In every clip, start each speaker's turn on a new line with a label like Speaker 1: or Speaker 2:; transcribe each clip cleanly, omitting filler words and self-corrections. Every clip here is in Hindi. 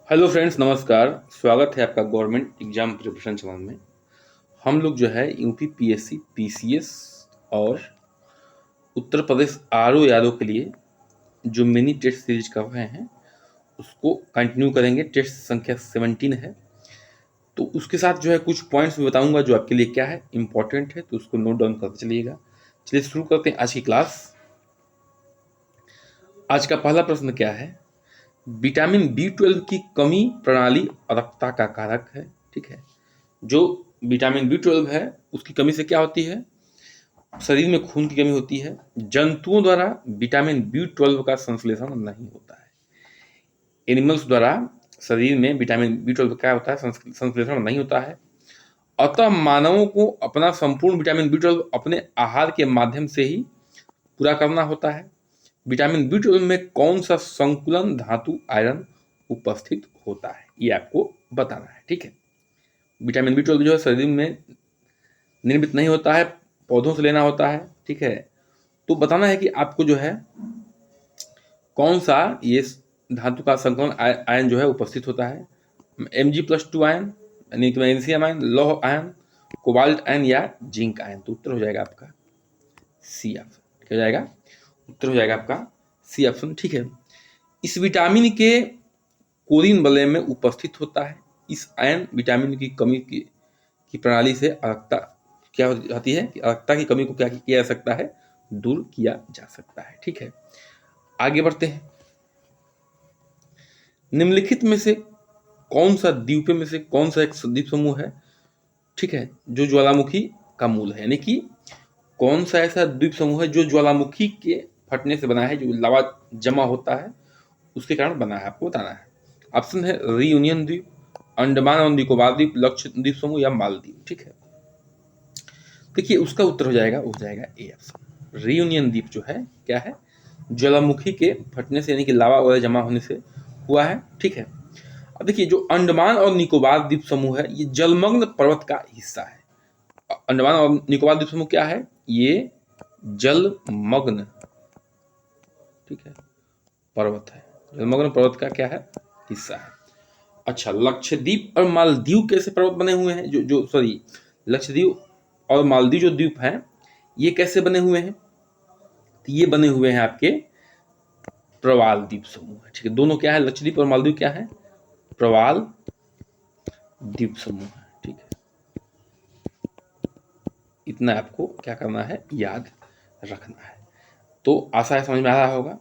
Speaker 1: हेलो फ्रेंड्स, नमस्कार। स्वागत है आपका गवर्नमेंट एग्जाम प्रिपरेशन चैनल में। हम लोग जो है यूपी पीएससी पीसीएस और उत्तर प्रदेश आरओ यादव के लिए जो मिनी टेस्ट सीरीज कर रहे हैं उसको कंटिन्यू करेंगे। टेस्ट संख्या 17 है, तो उसके साथ जो है कुछ पॉइंट्स मैं बताऊंगा जो आपके लिए क्या है इंपॉर्टेंट है, तो उसको नोट डाउन करते चलिएगा। चलिए शुरू करते हैं आज की क्लास। आज का पहला प्रश्न क्या है? विटामिन B12 की कमी प्रणाली अरक्ता का कारक है। ठीक है, जो विटामिन B12 है उसकी कमी से क्या होती है? शरीर में खून की कमी होती है। जंतुओं द्वारा विटामिन B12 का संश्लेषण नहीं होता है। एनिमल्स द्वारा शरीर में विटामिन B12 क्या होता है? संश्लेषण नहीं होता है। अतः मानवों को अपना संपूर्ण विटामिन B12 अपने आहार के माध्यम से ही पूरा करना होता है। विटामिन B12 में कौन सा संकुलन धातु आयरन उपस्थित होता है, ये आपको बताना है। ठीक है, विटामिन B12 जो है शरीर में निर्मित नहीं होता है, पौधों से लेना होता है। ठीक है, तो बताना है कि आपको जो है कौन सा ये धातु का संकुलन आयन जो है उपस्थित होता है। Mg+2 आयन यानी कि मैग्नीशियम आयन, लौह आयन, कोबाल्ट आयन या जिंक आयन। तो उत्तर हो जाएगा आपका सी ऑप्शन। क्या हो जाएगा? उत्तर हो जाएगा आपका सी ऑप्शन। ठीक है, इस विटामिन के कोरिन वलय में उपस्थित होता है। इस आयन विटामिन की कमी की प्रणाली से अरक्ता क्या होती है कि अरक्ता की कमी को क्या किया जा सकता है? दूर किया जा सकता है। ठीक है, आगे बढ़ते हैं। निम्नलिखित में से कौन सा द्वीप में से कौन सा एक द्वीप समूह है, ठीक है, जो ज्वालामुखी का मूल है? यानी कि कौन सा ऐसा द्वीप समूह है जो ज्वालामुखी के फटने से बना है, जो लावा जमा होता है उसके कारण बना है, आपको बताना है। ऑप्शन है रीयूनियन द्वीप, अंडमान और निकोबार द्वीप, लक्षद्वीप समूह या मालदीव। ठीक है, देखिए उसका उत्तर हो जाएगा ए ऑप्शन। रीयूनियन द्वीप जो है क्या है? ज्वालामुखी के फटने से यानी कि लावा वगैरह जमा होने से हुआ है। ठीक है, अब देखिए जो अंडमान और निकोबार द्वीप समूह है ये जलमग्न पर्वत का हिस्सा है। अंडमान और निकोबार द्वीप समूह क्या है? ये जलमग्न, ठीक है, पर्वत है। जलमग्न पर्वत का क्या है? हिस्सा है। अच्छा, लक्षद्वीप और मालदीव कैसे पर्वत बने हुए हैं? जो जो सॉरी लक्षद्वीप और मालदीव जो द्वीप हैं ये कैसे बने हुए हैं? तो ये बने हुए हैं आपके प्रवाल द्वीप समूह। ठीक है, दोनों क्या है? लक्षद्वीप और मालदीव क्या है? प्रवाल द्वीप समूह है। ठीक है, इतना आपको क्या करना है? याद रखना है। तो आशा है समझ में आ रहा होगा।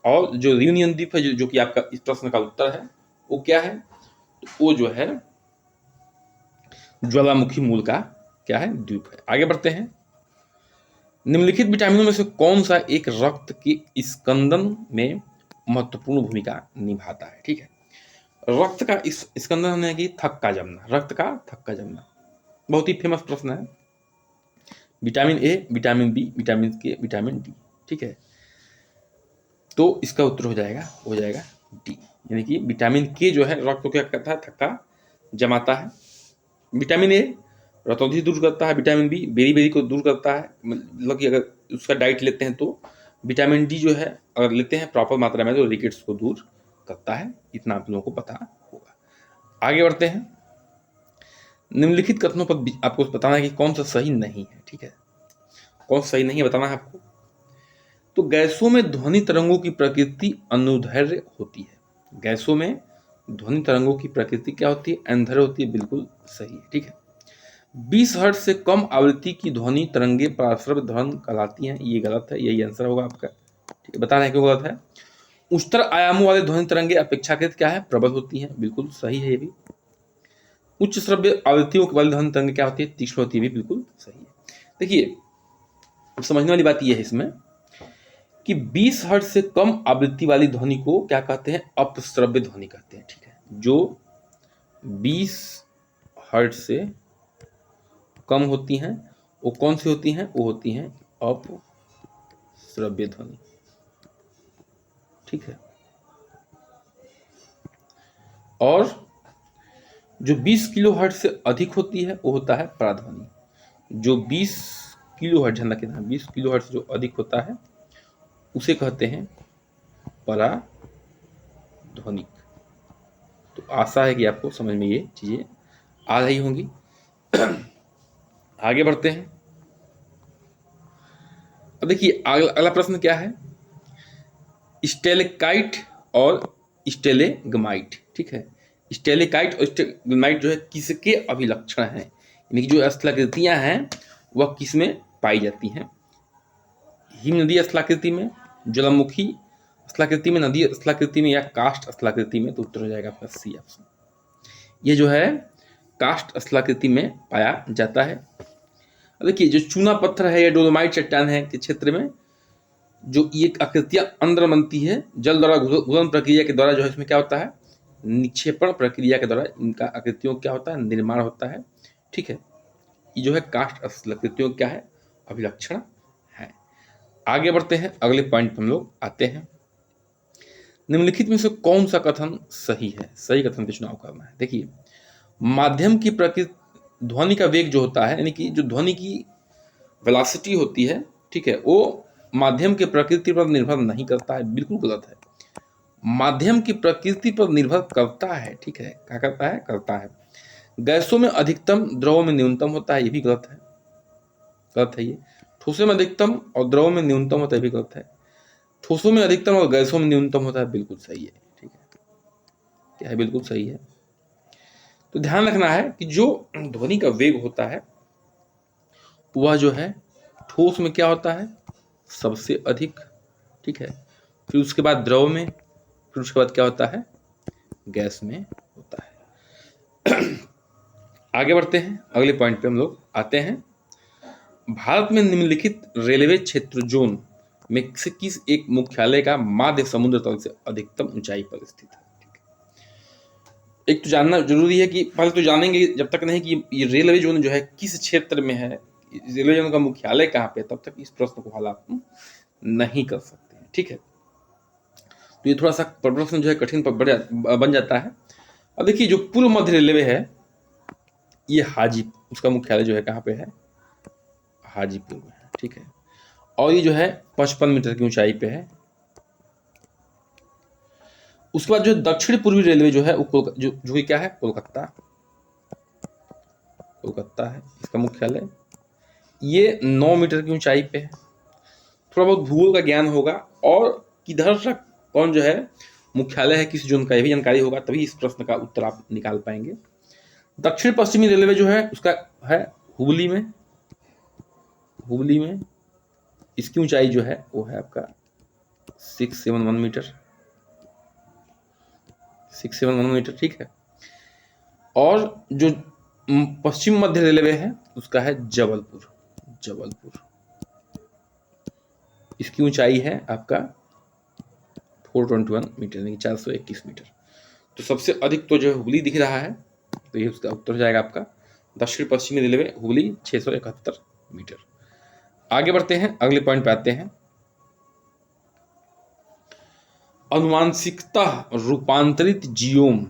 Speaker 1: और जो रियूनियन द्वीप है जो कि आपका इस प्रश्न का उत्तर है वो क्या है? तो वो जो है ज्वालामुखी मूल का क्या है? द्वीप है। आगे बढ़ते हैं। निम्नलिखित विटामिनों में से कौन सा एक रक्त के स्कंदन में महत्वपूर्ण भूमिका निभाता है? ठीक है, रक्त का इस स्कंदन है कि थक्का जमना, रक्त का थक्का जमना बहुत ही फेमस प्रश्न है। Vitamin A, vitamin B, vitamin K, vitamin D. ठीक है, तो इसका उत्तर हो जाएगा डी। यानी कि विटामिन के जो है रक्त को क्या करता है? थक्का जमाता है। विटामिन ए रतौंधी दूर करता है। विटामिन बी बेरी बेरी को दूर करता है, मतलब कि अगर उसका डाइट लेते हैं तो। विटामिन डी जो है अगर लेते हैं प्रॉपर मात्रा में तो रिकेट्स को दूर करता है। इतना आप लोगों को पता होगा। आगे बढ़ते हैं। निम्नलिखित कथनों पर आपको बताना है कि कौन सा सही नहीं है। ठीक है, कौन सा सही नहीं है बताना है आपको। तो गैसों में ध्वनि तरंगों की प्रकृति अनुदैर्घ्य होती है। गैसों में ध्वनि तरंगों की प्रकृति क्या होती है? अनुदैर्घ्य होती है। बिल्कुल सही है। ठीक है, 20 हर्ट्ज से कम आवृत्ति की ध्वनि तरंगे पार्श्व ध्वनि कहलाती हैं। ये गलत है, यही आंसर होगा आपका। ठीक है, बता रहे हैं क्यों गलत है। उच्चतर आयामों वाले ध्वनि तरंगे अपेक्षाकृत क्या है? प्रबल होती हैं। बिल्कुल सही है ये भी। उच्च श्रव्य आवृत्तियों वाली ध्वनि तरंगे क्या होती है? तीक्ष्ण होती है। भी बिल्कुल सही है। देखिए समझने वाली बात यह है इसमें कि 20 हर्ट्ज से कम आवृत्ति वाली ध्वनि को क्या कहते हैं? अपश्रव्य ध्वनि कहते हैं। ठीक है, जो 20 हर्ट्ज से कम होती हैं वो कौन सी होती हैं? वो होती हैं अपश्रव्य ध्वनि। ठीक है, और जो 20 किलो हर्ट्ज से अधिक होती है वो होता है पराध्वनि। जो 20 किलो हर्ट्ज, 20 किलो हर्ट्ज जो अधिक होता है उसे कहते हैं पराध्वनिक। तो आशा है कि आपको समझ में ये चीज़ें आ रही होंगी। आगे बढ़ते हैं। अब देखिए अगला प्रश्न क्या है, स्टेलेकाइट और स्टेलेग्माइट, ठीक है। स्टेलेकाइट और स्टेलेग्माइट जो है किसके अभिलक्षण हैं, यानी कि जो स्थलाकृतियां हैं वह किस में पाई जाती हैं? हिम नदी स्थलाकृति में, ज्वालामुखी स्थलाकृति में, नदी स्थलाकृति में, या कास्ट स्थलाकृति में? तो उत्तर हो जाएगा आपका सी ऑप्शन। ये जो है कास्ट स्थलाकृति में पाया जाता है। अब देखिए जो चूना पत्थर है या डोलोमाइट चट्टान है के क्षेत्र में जो ये आकृतियां अंदर बनती है, जल द्वारा घूर्णन प्रक्रिया के द्वारा जो है इसमें क्या होता है, निक्षेपण प्रक्रिया के द्वारा इनका आकृतियों क्या होता है, निर्माण होता है, ठीक है। ये जो है कास्ट स्थलाकृतियों क्या है, अभिलक्षण है। आगे बढ़ते हैं, अगले पॉइंट पर हम लोग आते हैं। निम्नलिखित में से कौन सा कथन सही है? सही कथन का चुनाव करना है। देखिए माध्यम की प्रकृति, ध्वनि का वेग जो होता है, यानी कि जो ध्वनि की वेलोसिटी होती है, ठीक है, वो माध्यम की प्रकृति पर निर्भर नहीं करता है, बिल्कुल गलत है। माध्यम की प्रकृति पर निर्भर करता है, ठीक है। क्या करता है? करता है। गैसों में अधिकतम, द्रवों में न्यूनतम होता है, ये भी गलत है, गलत है ये। ठोसों में अधिकतम और द्रवों में न्यूनतम होता है, ये भी गलत है। ठोसों में अधिकतम और गैसों में न्यूनतम होता है, बिल्कुल सही है, ठीक है। क्या है? बिल्कुल सही है। तो ध्यान रखना है कि जो ध्वनि का वेग होता है वह जो है ठोस में क्या होता है, सबसे अधिक, ठीक है। फिर उसके बाद द्रव में, फिर उसके बाद क्या होता है, गैस में होता है। आगे बढ़ते हैं, अगले पॉइंट पे हम लोग आते हैं। भारत में निम्नलिखित रेलवे क्षेत्र जोन में से किस एक मुख्यालय का माध्य समुद्र तल से अधिकतम ऊंचाई पर स्थित है? एक तो जानना जरूरी है कि पहले तो जानेंगे जब तक नहीं कि ये रेलवे जोन जो है किस क्षेत्र में है, रेलवे जोन का मुख्यालय कहाँ पे, तब तक इस प्रश्न को हल आप नहीं कर सकते हैं, ठीक है। तो ये थोड़ा सा प्रश्न जो है कठिन बन जाता है। अब देखिए जो पूर्व मध्य रेलवे है ये हाजीपुर, उसका मुख्यालय जो है कहाँ पे है, हाजीपुर में है, ठीक है। और ये जो है 55 मीटर की ऊंचाई पे है। उसके बाद जो दक्षिण पूर्वी रेलवे जो है वो जो क्या है, कोलकाता, कोलकाता है इसका मुख्यालय। ये 9 मीटर की ऊंचाई पे है। थोड़ा बहुत भूगोल का ज्ञान होगा और किधर तक कौन जो है मुख्यालय है किस जोन का, ये भी जानकारी होगा, तभी इस प्रश्न का उत्तर आप निकाल पाएंगे। दक्षिण पश्चिमी रेलवे जो है उसका है हुबली में, हुबली में। इसकी ऊंचाई जो है वो है आपका 671 मीटर, 671 मीटर, ठीक है। और जो पश्चिम मध्य रेलवे है उसका है जबलपुर, जबलपुर। इसकी ऊंचाई है आपका 421 मीटर, यानी 421 मीटर। तो सबसे अधिक तो जो है हुबली दिख रहा है, तो ये उसका उत्तर हो जाएगा आपका दक्षिण पश्चिमी रेलवे हुबली 671 मीटर। आगे बढ़ते हैं, अगले पॉइंट पे आते हैं। अनुवांशिकता रूपांतरित जियोम,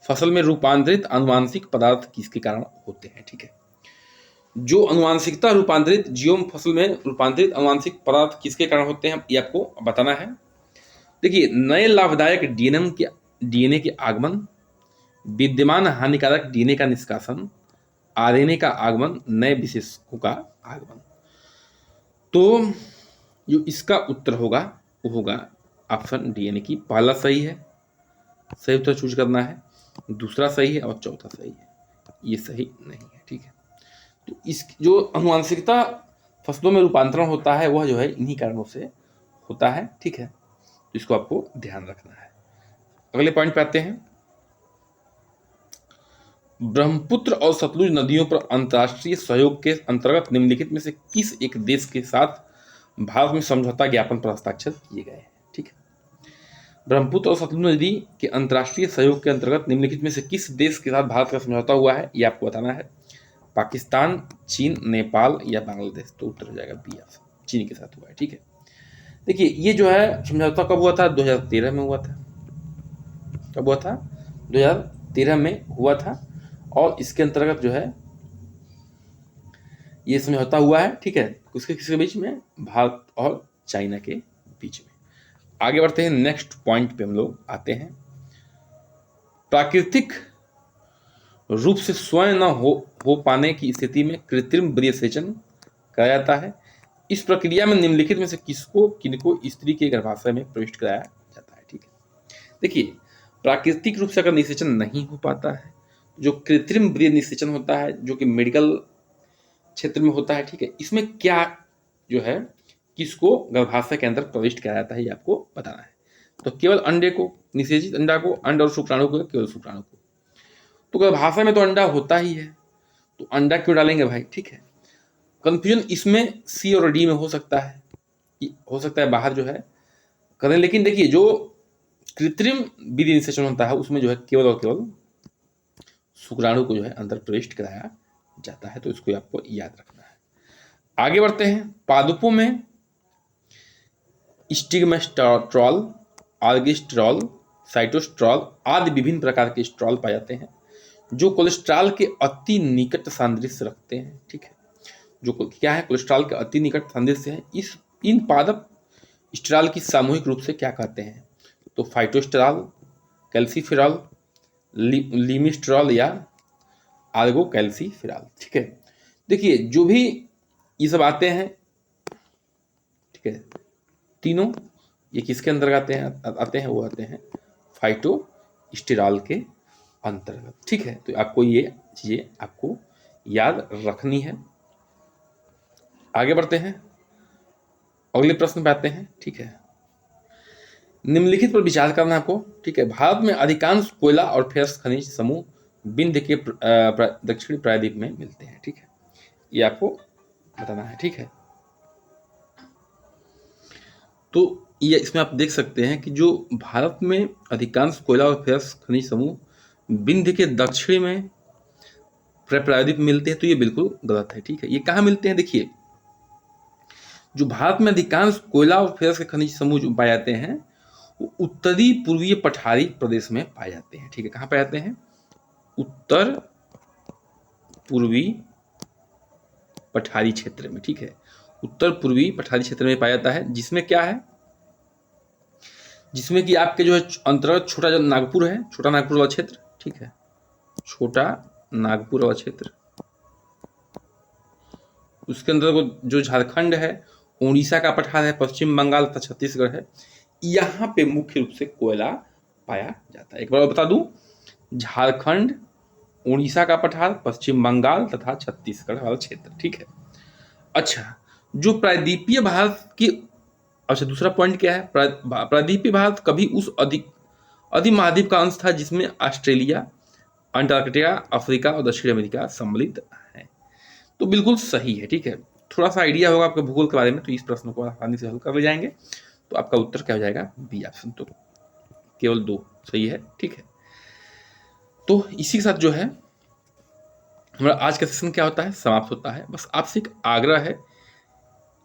Speaker 1: फसल में रूपांतरित अनुवांशिक पदार्थ किसके कारण होते हैं, ठीक है। जो अनुवांशिकता रूपांतरित जियोम, फसल में रूपांतरित अनुवांशिक पदार्थ किसके कारण होते हैं, ये आपको बताना है। देखिए नए लाभदायक डीएनए के आगमन, विद्यमान हानिकारक डीएनए का निष्कासन, आरएनए का आगमन, नए विशेषकों का आगमन। तो जो इसका उत्तर होगा वो होगा ऑप्शन डी, यानी कि पहला सही है, सही उत्तर चूज करना है, दूसरा सही है और चौथा सही है, ये सही नहीं है, ठीक है। तो इस जो अनुवांशिकता फसलों में रूपांतरण होता है वह जो है इन्हीं कारणों से होता है, ठीक है। तो इसको आपको ध्यान रखना है। अगले पॉइंट पे आते हैं। ब्रह्मपुत्र और सतलुज नदियों पर अंतर्राष्ट्रीय सहयोग के अंतर्गत निम्नलिखित में से किस एक देश के साथ भारत में समझौता ज्ञापन पर हस्ताक्षर किए गए हैं, ठीक है। ब्रह्मपुत्र और सतलुज नदी के अंतर्राष्ट्रीय सहयोग के अंतर्गत निम्नलिखित में से किस देश के साथ भारत का समझौता हुआ है, ये आपको बताना है। पाकिस्तान, चीन, नेपाल या बांग्लादेश? तो उत्तर हो जाएगा बी ऑप्शन, चीन के साथ हुआ है, ठीक है। देखिए ये जो है समझौता कब हुआ था, 2013 में हुआ था। कब हुआ था? 2013 में हुआ था। और इसके अंतर्गत जो है ये समझौता हुआ है, ठीक है। किसके बीच में? भारत और चाइना के बीच में। आगे बढ़ते हैं, नेक्स्ट पॉइंट पे हम लोग आते हैं। प्राकृतिक रूप से स्वयं न हो पाने की स्थिति में कृत्रिम वीर्यसेचन कराया जाता है। इस प्रक्रिया में निम्नलिखित में से किनको स्त्री के गर्भाशय में प्रविष्ट कराया जाता है। ठीक है, देखिए प्राकृतिक रूप से अगर निषेचन नहीं हो पाता है, जो कृत्रिम वीर्य निषेचन होता है जो कि मेडिकल क्षेत्र में होता है, ठीक है, इसमें क्या जो है किसको गर्भाशय के अंदर प्रविष्ट कराया जाता है ये आपको बताना है। तो केवल अंडे को, निषेचित अंडा को, अंड और शुक्राणु को, केवल शुक्राणु को। तो गर्भाशय में तो अंडा होता ही है, तो अंडा क्यों डालेंगे भाई। ठीक है, कंफ्यूजन इसमें सी और डी में हो सकता है, हो सकता है बाहर जो है करें, लेकिन देखिए जो कृत्रिम वीर्य निषेचन होता है उसमें जो है केवल और केवल शुक्राणु को जो है अंदर प्रविष्ट कराया जाता है, तो इसको आपको याद रखना है। आगे बढ़ते हैं। पादपों में स्टिग्मेस्ट्रॉल, आर्गिस्ट्रॉल, साइटोस्ट्रॉल आदि विभिन्न प्रकार के स्ट्रॉल पाए जाते हैं जो कोलेस्ट्रॉल के अति निकट सादृश्य रखते हैं। ठीक है, जो क्या है, कोलेस्ट्रॉल के अति निकट सादृश्य है। इन पादप स्ट्रॉल की सामूहिक रूप से क्या कहते हैं, तो फाइटोस्ट्रॉल, कैल्सीफेरॉल, लिमिस्ट्रॉल या आर्गो कैल्सीफेरॉल। ठीक है, देखिए जो भी ये सब आते हैं, ठीक है, तीनों ये किसके अंतर्गत आते हैं वो आते हैं फाइटोस्टेरॉल के अंतर्गत। ठीक है, तो आपको ये चीजें आपको याद रखनी है। आगे बढ़ते हैं, अगले प्रश्न पे आते हैं। ठीक है, निम्नलिखित पर विचार करना है आपको। ठीक है, भारत में अधिकांश कोयला और फेरस खनिज समूह विंध्य के दक्षिणी प्रायद्वीप में मिलते हैं। ठीक है, ये आपको बताना है। ठीक है, तो ये इसमें आप देख सकते हैं कि जो भारत में अधिकांश कोयला और फेरस खनिज समूह विंध्य के दक्षिण में प्रायद्वीप मिलते हैं, तो ये बिल्कुल गलत है। ठीक है, ये कहाँ मिलते हैं, देखिए जो भारत में अधिकांश कोयला और फेरस के खनिज समूह जो पाए जाते हैं वो उत्तरी पूर्वीय पठारी प्रदेश में पाए जाते हैं। ठीक है, कहाँ पाए जाते हैं, उत्तर पूर्वी पठारी क्षेत्र में। ठीक है, उत्तर पूर्वी पठारी क्षेत्र में पाया जाता है, जिसमें क्या है, जिसमें कि आपके जो है अंतर्गत छोटा जो नागपुर है, छोटा नागपुर वाला क्षेत्र। ठीक है, छोटा नागपुर वाला क्षेत्र, उसके अंदर जो झारखंड है, उड़ीसा का पठार है, पश्चिम बंगाल तथा छत्तीसगढ़ है, यहाँ पे मुख्य रूप से कोयला पाया जाता है। एक बार बता दूं, झारखंड, उड़ीसा का पठार, पश्चिम बंगाल तथा छत्तीसगढ़ वाला क्षेत्र। ठीक है, अच्छा जो प्रायद्वीपीय भारत की, अच्छा दूसरा पॉइंट क्या है, प्रायद्वीपीय भारत कभी उस अधिमहाद्वीप का अंश था जिसमें ऑस्ट्रेलिया, अंटार्कटिका, अफ्रीका और दक्षिण अमेरिका सम्मिलित है। तो बिल्कुल सही है। ठीक है, थोड़ा सा आइडिया होगा आपके भूगोल के बारे में, तो इस प्रश्न को आसानी से हल कर ले जाएंगे। तो आपका उत्तर क्या हो जाएगा, बी ऑप्शन। तो केवल 2 सही है। ठीक है, तो इसी के साथ जो है हमारा आज का सेशन क्या होता है, समाप्त होता है। बस आपसे एक आग्रह है,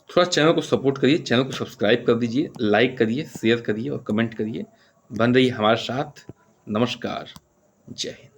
Speaker 1: थोड़ा चैनल को सपोर्ट करिए, चैनल को सब्सक्राइब कर दीजिए, लाइक करिए, शेयर करिए और कमेंट करिए। बन रही हमारे साथ। नमस्कार, जय हिंद।